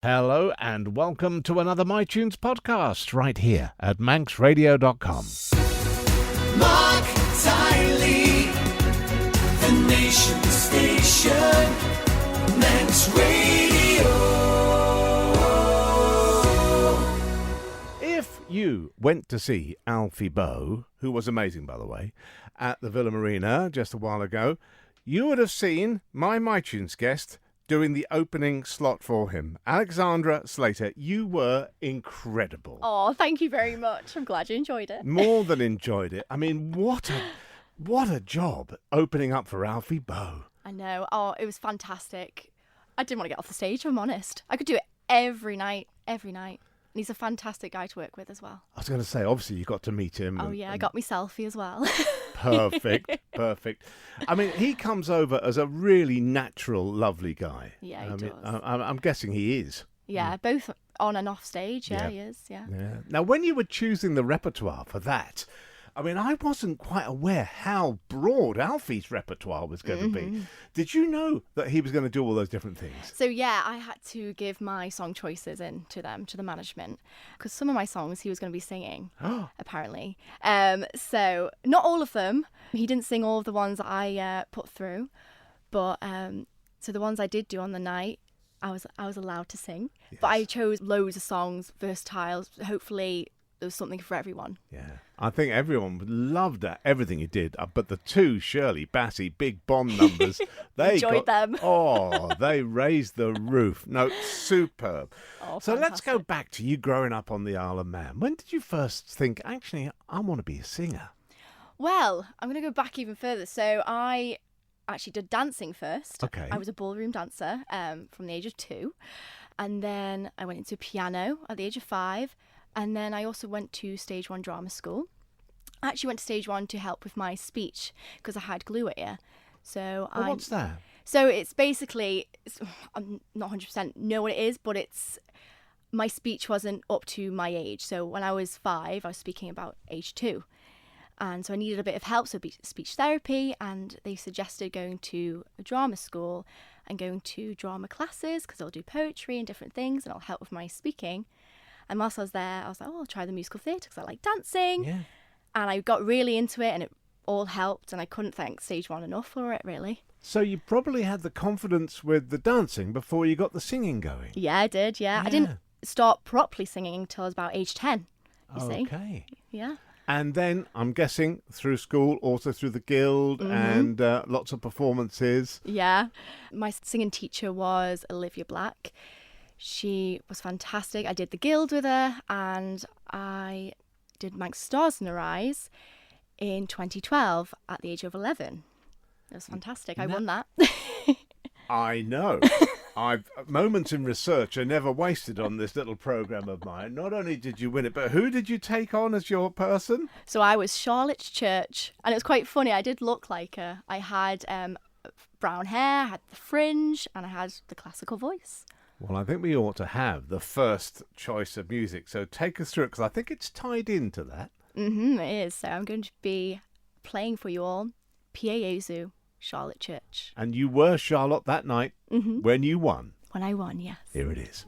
Hello and welcome to another MyTunes podcast right here at manxradio.com. Marc Tyley, the nation's station, Manx Radio. If you went to see Alfie Boe, who was amazing by the way, at the Villa Marina just a while ago, you would have seen my MyTunes guest doing the opening slot for him. Alexandra Slater, you were incredible. Oh, thank you very much. I'm glad you enjoyed it. More than enjoyed it. I mean, what a job opening up for Alfie Boe. I know. Oh, it was fantastic. I didn't want to get off the stage, if I'm honest. I could do it every night. And he's a fantastic guy to work with as well. I was going to say, obviously you got to meet him. Oh, yeah, I got me selfie as well. Perfect. I mean, he comes over as a really natural, lovely guy. Yeah, he does. I'm guessing he is. Yeah, both on and off stage. Yeah, he is. Yeah. Now, when you were choosing the repertoire for that, I mean, I wasn't quite aware how broad Alfie's repertoire was going to be. Did you know that he was going to do all those different things? So, yeah, I had to give my song choices in to the management, because some of my songs he was going to be singing, apparently. So, not all of them. He didn't sing all of the ones that I put through, but so the ones I did do on the night, I was allowed to sing. Yes. But I chose loads of songs, versatile. Hopefully, there was something for everyone. Yeah, I think everyone loved everything you did. But the two Shirley Bassey big Bond numbers, they enjoyed them. Oh, they raised the roof. No, superb. Oh, so fantastic. let's go back to you growing up on the Isle of Man. When did you first think, actually, I want to be a singer? Well, I'm going to go back even further. So I actually did dancing first. Okay. I was a ballroom dancer from the age of 2. And then I went into piano at the age of 5. And then I also went to Stage 1 drama school. I actually went to Stage 1 to help with my speech because I had glue ear. So what's that? So it's basically, I'm not 100% know what it is, but my speech wasn't up to my age. So when I was 5, I was speaking about age 2. And so I needed a bit of help, so speech therapy, and they suggested going to a drama school and going to drama classes because I'll do poetry and different things and I'll help with my speaking. And whilst I was there, I was like, I'll try the musical theatre because I like dancing. Yeah. And I got really into it and it all helped. And I couldn't thank Stage 1 enough for it, really. So you probably had the confidence with the dancing before you got the singing going. Yeah, I did, yeah. I didn't start properly singing until I was about age 10, you see. Okay. Yeah. And then, I'm guessing, through school, also through the Guild and lots of performances. Yeah. My singing teacher was Olivia Black. She was fantastic. I did the Guild with her and I did Manx Stars in Her Eyes in 2012 at the age of 11. It was fantastic. I won that. I know. Moments in research are never wasted on this little programme of mine. Not only did you win it, but who did you take on as your person? So I was Charlotte Church, and it was quite funny. I did look like her. I had brown hair, I had the fringe, and I had the classical voice. Well, I think we ought to have the first choice of music. So take us through it, because I think it's tied into that. It is. So I'm going to be playing for you all Pieyezu, Charlotte Church. And you were Charlotte that night when you won. When I won, yes. Here it is.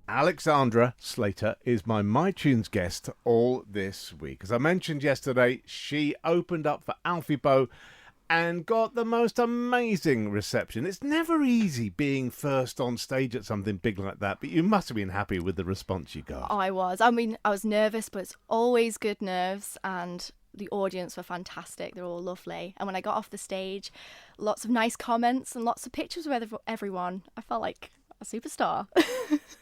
Alexandra Slater is my MyTunes guest all this week. As I mentioned yesterday, she opened up for Alfie Boe and got the most amazing reception. It's never easy being first on stage at something big like that, but you must have been happy with the response you got. I was. I mean, I was nervous, but it's always good nerves, and the audience were fantastic. They're all lovely. And when I got off the stage, lots of nice comments and lots of pictures with everyone. I felt like a superstar.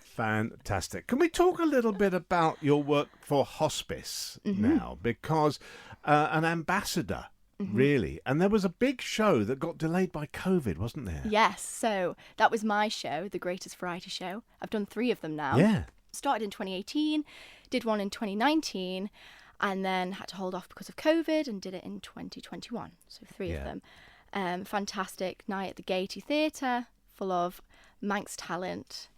Fantastic. Can we talk a little bit about your work for hospice now? Because an ambassador, really. And there was a big show that got delayed by COVID, wasn't there? Yes, so that was my show, The Greatest Variety Show. I've done 3 of them now. Yeah. Started in 2018, did one in 2019, and then had to hold off because of COVID and did it in 2021. So 3 of them. Fantastic night at the Gaiety Theatre, full of Manx talent,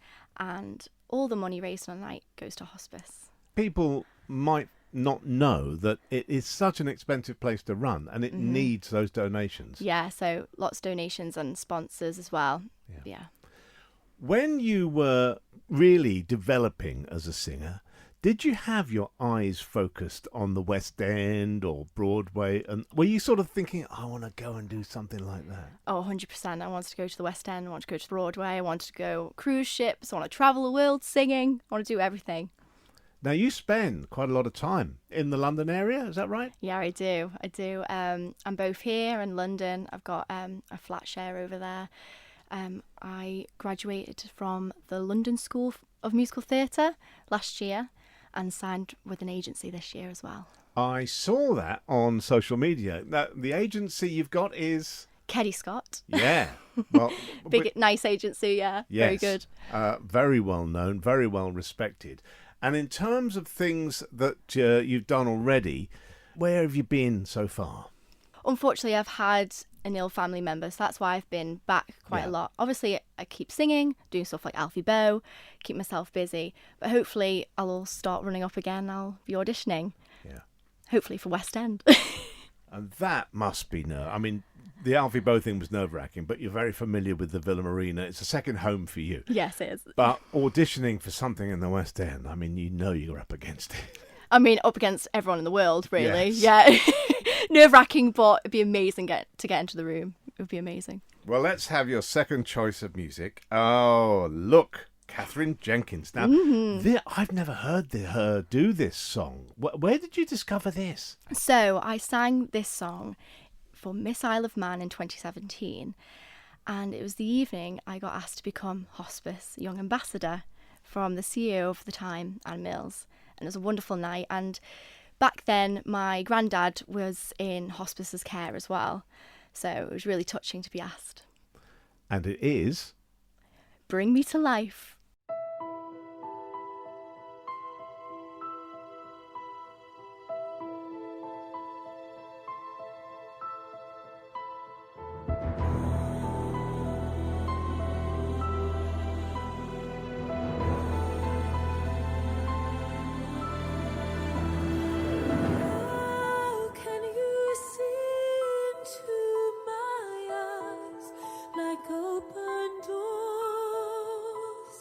and all the money raised on the night goes to hospice. People might not know that it is such an expensive place to run, and it needs those donations. Yeah, so lots of donations and sponsors as well. Yeah. When you were really developing as a singer, did you have your eyes focused on the West End or Broadway? And were you sort of thinking, I want to go and do something like that? Oh, 100%. I wanted to go to the West End. I wanted to go to Broadway. I wanted to go cruise ships. I want to travel the world singing. I want to do everything. Now, you spend quite a lot of time in the London area, is that right? Yeah, I do. I'm both here and London. I've got a flat share over there. I graduated from the London School of Musical Theatre last year and signed with an agency this year as well. I saw that on social media. Now, the agency you've got is... Keddy Scott. Yeah. Well, Big, nice agency, yeah. yes, Very good. Very well known, very well respected. And in terms of things that you've done already, where have you been so far? Unfortunately, I've had an ill family member, so that's why I've been back quite a lot. Obviously, I keep singing, doing stuff like Alfie Boe, keep myself busy. But hopefully, I'll start running up again. I'll be auditioning. Yeah. Hopefully for West End. And that must be I mean, the Alfie Boe thing was nerve-wracking, but you're very familiar with the Villa Marina. It's a second home for you. Yes, it is. But auditioning for something in the West End, I mean, you know you're up against it. I mean, up against everyone in the world, really. Yes. Yeah. Nerve-wracking, but it'd be amazing to get into the room. It would be amazing. Well, let's have your second choice of music. Oh, look, Catherine Jenkins. Now, I've never heard her do this song. Where did you discover this? So I sang this song for Miss Isle of Man in 2017, and it was the evening I got asked to become Hospice Young Ambassador from the CEO of the time, Anne Mills, and it was a wonderful night. And back then my granddad was in hospice's care as well, so it was really touching to be asked. And it is Bring Me to Life. How can you see into my eyes like open doors?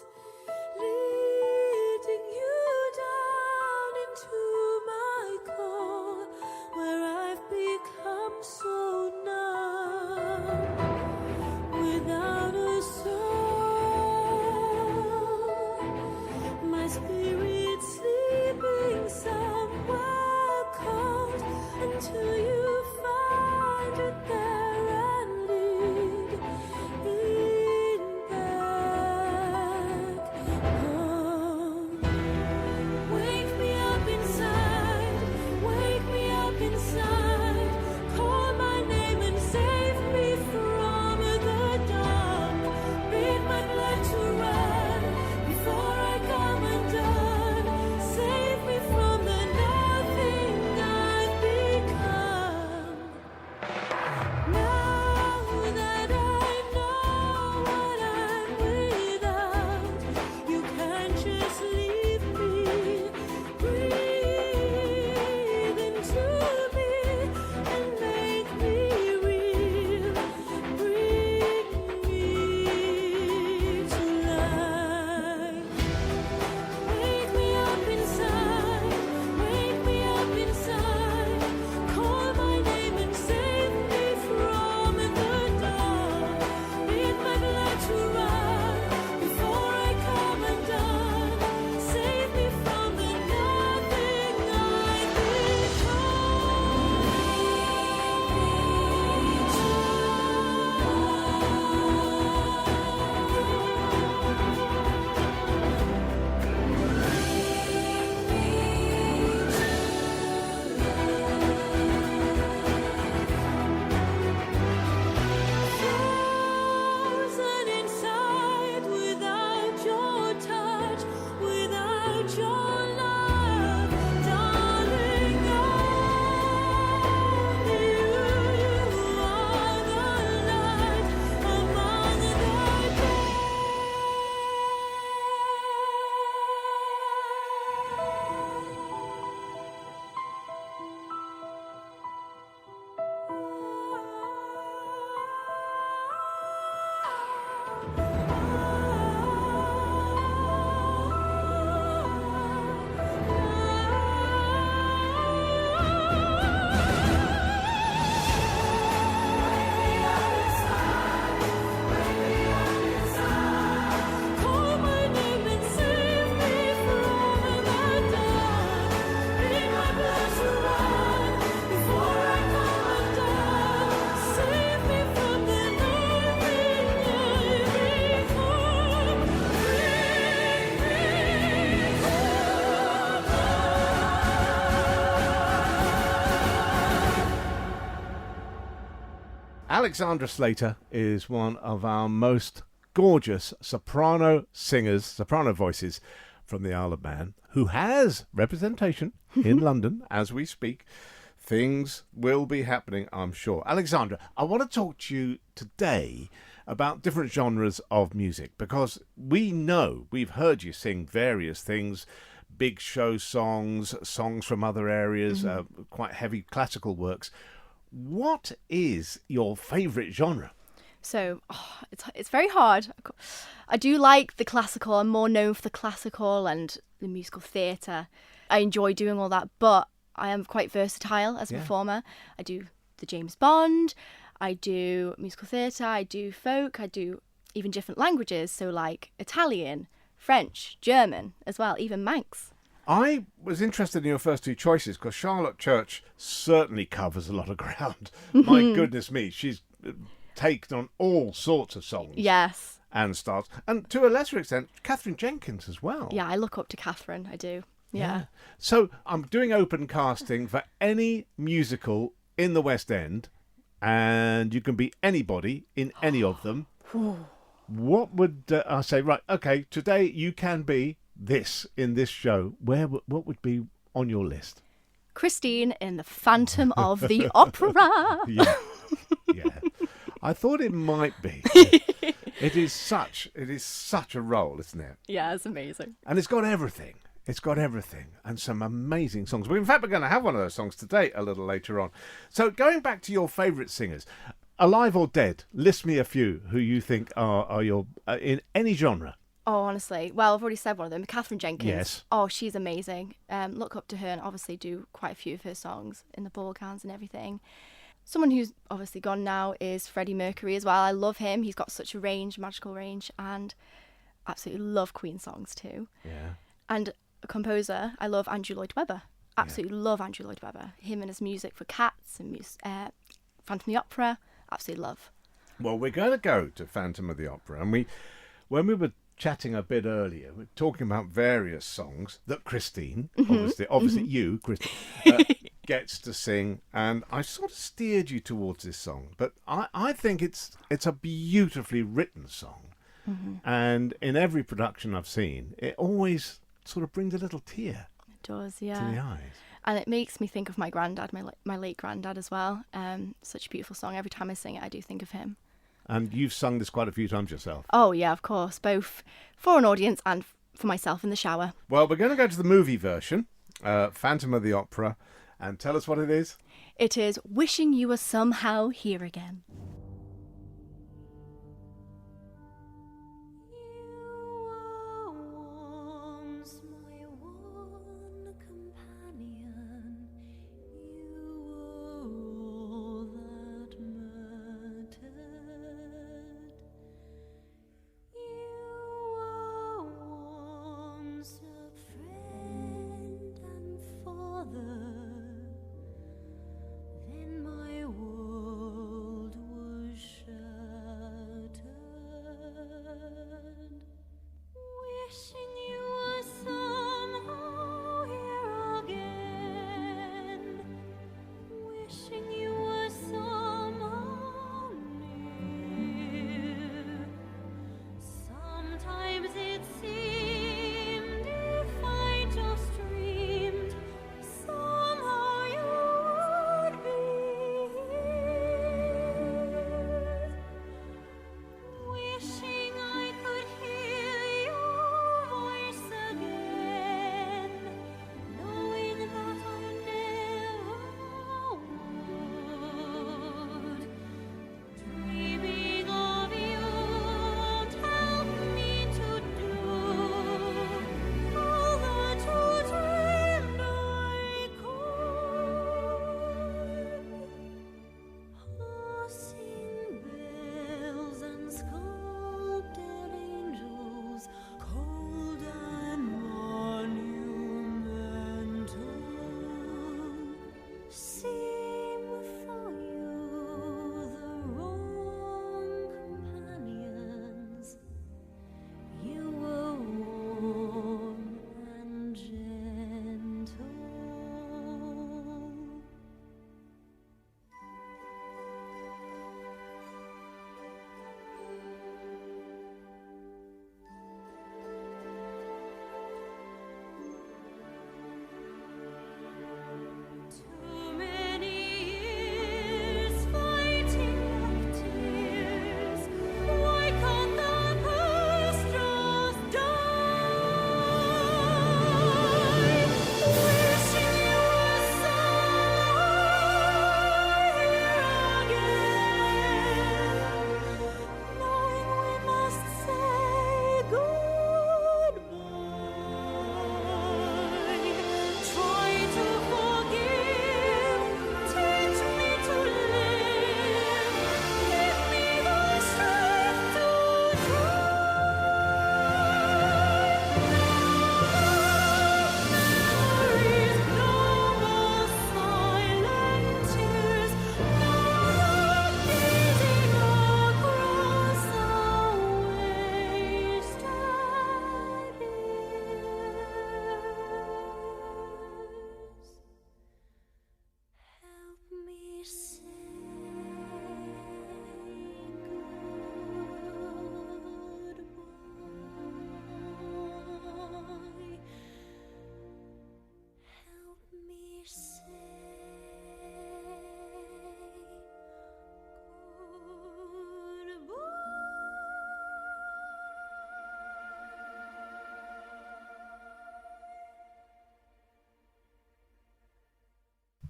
Alexandra Slater is one of our most gorgeous soprano singers, soprano voices from the Isle of Man, who has representation in London as we speak. Things will be happening, I'm sure. Alexandra, I want to talk to you today about different genres of music, because we know, we've heard you sing various things, big show songs, songs from other areas, quite heavy classical works. What is your favourite genre? So it's very hard. I do like the classical. I'm more known for the classical and the musical theatre. I enjoy doing all that, but I am quite versatile as a performer. I do the James Bond, I do musical theatre, I do folk, I do even different languages, so like Italian, French, German as well, even Manx. I was interested in your first two choices because Charlotte Church certainly covers a lot of ground. My goodness me, she's taken on all sorts of songs. Yes. And styles. And to a lesser extent, Catherine Jenkins as well. Yeah, I look up to Catherine, I do. Yeah. So I'm doing open casting for any musical in the West End, and you can be anybody in any of them. What would I say? Right, okay, today you can be this in this show. What would be on your list? Christine in The Phantom of the Opera. Yeah. I thought it might be. It is such a role, isn't it? Yeah, it's amazing. And it's got everything. It's got everything and some amazing songs. In fact, we're going to have one of those songs today a little later on. So going back to your favourite singers, alive or dead, list me a few who you think are your in any genre. Oh, honestly. Well, I've already said one of them, Catherine Jenkins. Yes. Oh, she's amazing. Look up to her and obviously do quite a few of her songs in the Balkans and everything. Someone who's obviously gone now is Freddie Mercury as well. I love him. He's got such a range, magical range, and absolutely love Queen songs too. Yeah. And a composer, I love Andrew Lloyd Webber. Absolutely love Andrew Lloyd Webber. Him and his music for Cats and Phantom of the Opera. Absolutely love. Well, we're going to go to Phantom of the Opera, and when we were chatting a bit earlier, we're talking about various songs that Christine, obviously you, Christine, gets to sing, and I sort of steered you towards this song, but I think it's a beautifully written song, and in every production I've seen, it always sort of brings a little tear It does, yeah. to the eyes. And it makes me think of my granddad, my late granddad as well. Such a beautiful song. Every time I sing it, I do think of him. And you've sung this quite a few times yourself. Oh, yeah, of course. Both for an audience and for myself in the shower. Well, we're going to go to the movie version, Phantom of the Opera, and tell us what it is. It is Wishing You Were Somehow Here Again. Then my world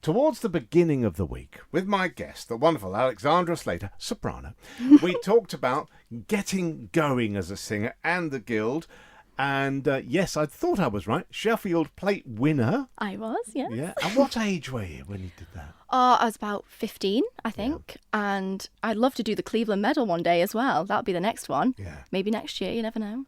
towards the beginning of the week, with my guest, the wonderful Alexandra Slater, soprano, we talked about getting going as a singer and the Guild. And yes, I thought I was right. Sheffield Plate winner. I was, yes. Yeah. And what age were you when you did that? I was about 15, I think. And I'd love to do the Cleveland Medal one day as well. That'll be the next one. Yeah. Maybe next year, you never know.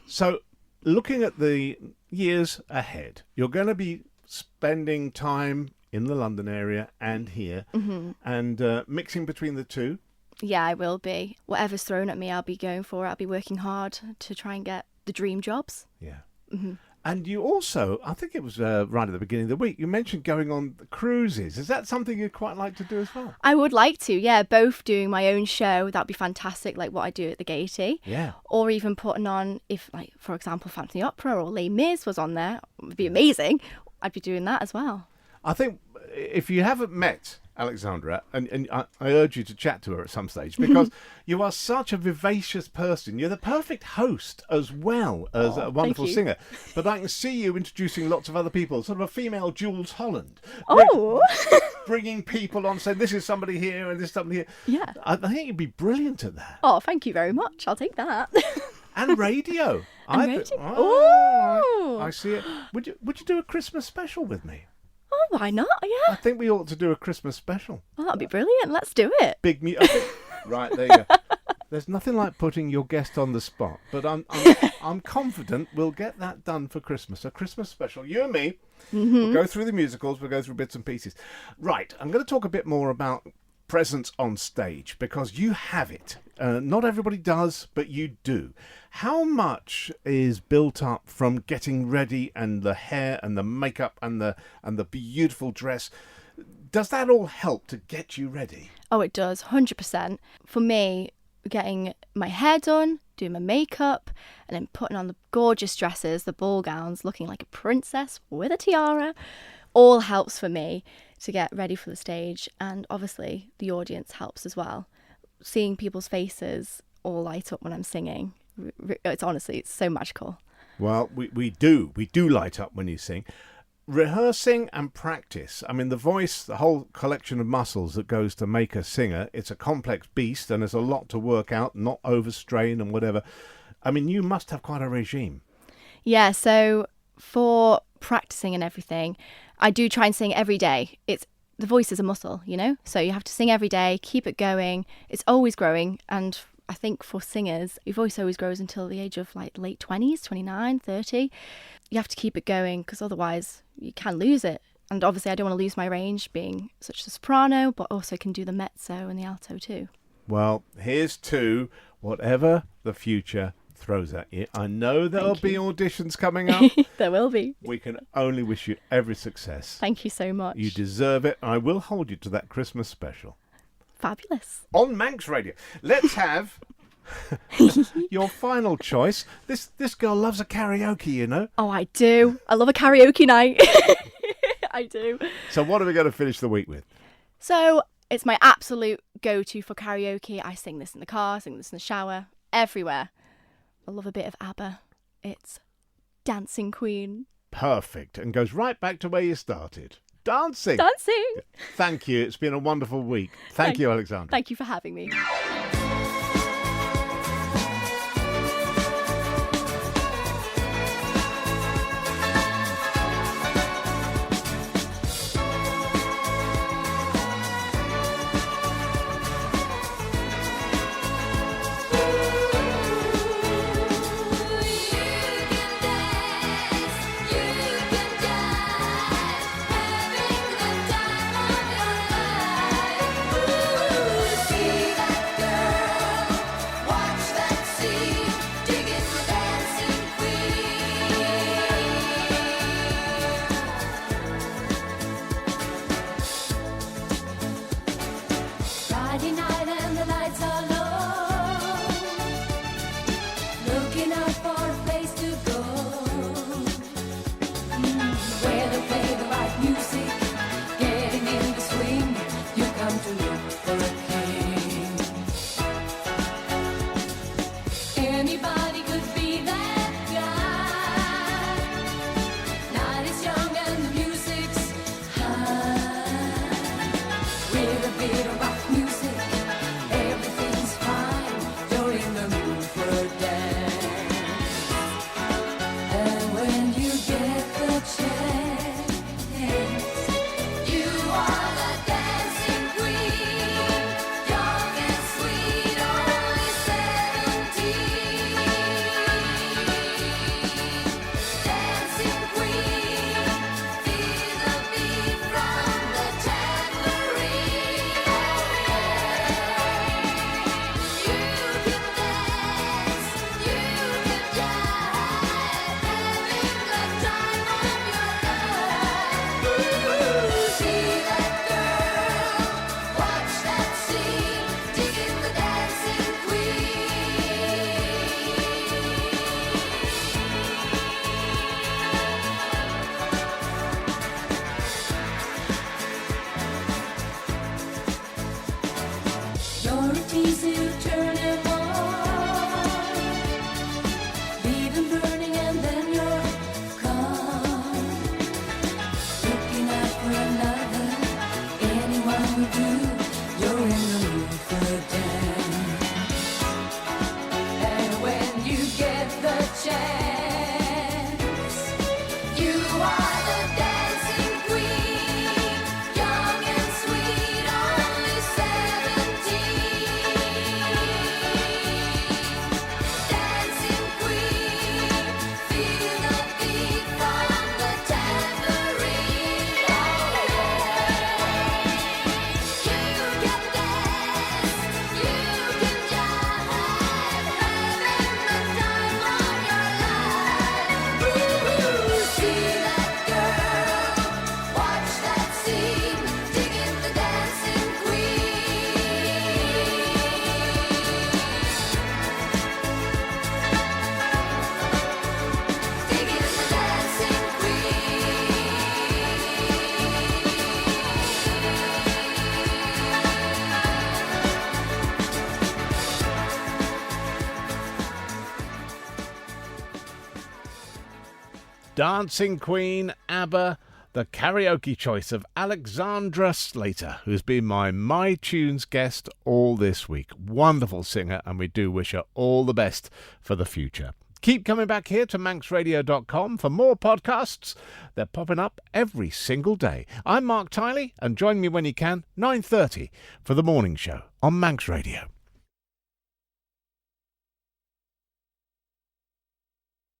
So, looking at the years ahead, you're going to be spending time in the London area and here, and mixing between the two. Yeah, I will be. Whatever's thrown at me, I'll be going for it. I'll be working hard to try and get the dream jobs. Yeah. And you also, I think it was right at the beginning of the week, you mentioned going on cruises. Is that something you'd quite like to do as well? I would like to, yeah. Both doing my own show, that'd be fantastic, like what I do at the Gaiety. Yeah. Or even putting on, if, like, for example, Phantom of the Opera or Les Mis was on there, it would be amazing. I'd be doing that as well. I think if you haven't met Alexandra, and I urge you to chat to her at some stage, because you are such a vivacious person. You're the perfect host as well as a wonderful thank you. singer. But I can see you introducing lots of other people, sort of a female Jules Holland. Oh! Bringing people on, saying this is somebody here and this is somebody here. Yeah. I think you'd be brilliant at that. Oh, thank you very much. I'll take that. And radio. And radio. I see it. Would you do a Christmas special with me? Oh, why not? I Yeah. think we ought to do a Christmas special. Oh, that'd be brilliant. Let's do it. Big music. Right, there you go. There's nothing like putting your guest on the spot, but I'm confident we'll get that done for Christmas. A Christmas special. You and me. We'll go through the musicals. We'll go through bits and pieces. Right, I'm going to talk a bit more about presence on stage, because you have it. Not everybody does, but you do. How much is built up from getting ready, and the hair and the makeup and the beautiful dress? Does that all help to get you ready? Oh, it does. 100%. For me, getting my hair done, doing my makeup, and then putting on the gorgeous dresses, the ball gowns, looking like a princess with a tiara, all helps for me to get ready for the stage. And obviously the audience helps as well. Seeing people's faces all light up when I'm singing, it's so magical. Well, we do light up when you sing. Rehearsing and practice. I mean, the voice, the whole collection of muscles that goes to make a singer, it's a complex beast, and there's a lot to work out, not overstrain and whatever. I mean, you must have quite a regime. Yeah, so for practicing and everything, I do try and sing every day. The voice is a muscle, you know? So you have to sing every day, keep it going. It's always growing. And I think for singers, your voice always grows until the age of like late 20s, 29, 30. You have to keep it going, because otherwise you can lose it. And obviously I don't want to lose my range being such a soprano, but also can do the mezzo and the alto too. Well, here's to whatever the future throws at you. I know there'll be auditions coming up. There will be. We can only wish you every success. Thank you so much. You deserve it. I will hold you to that Christmas special. Fabulous. On Manx Radio. Let's have your final choice. This girl loves a karaoke, you know. Oh, I do. I love a karaoke night. I do. So what are we going to finish the week with? So it's my absolute go-to for karaoke. I sing this in the car, sing this in the shower, everywhere. I love a bit of ABBA. It's Dancing Queen. Perfect. And goes right back to where you started. Dancing. Dancing. Thank you. It's been a wonderful week. Thank you, Alexandra. Thank you for having me. See that Dancing Queen, ABBA, the karaoke choice of Alexandra Slater, who's been my Tunes guest all this week. Wonderful singer, and we do wish her all the best for the future. Keep coming back here to manxradio.com for more podcasts. They're popping up every single day. I'm Marc Tyley, and join me when you can, 9:30, for the morning show on Manx Radio.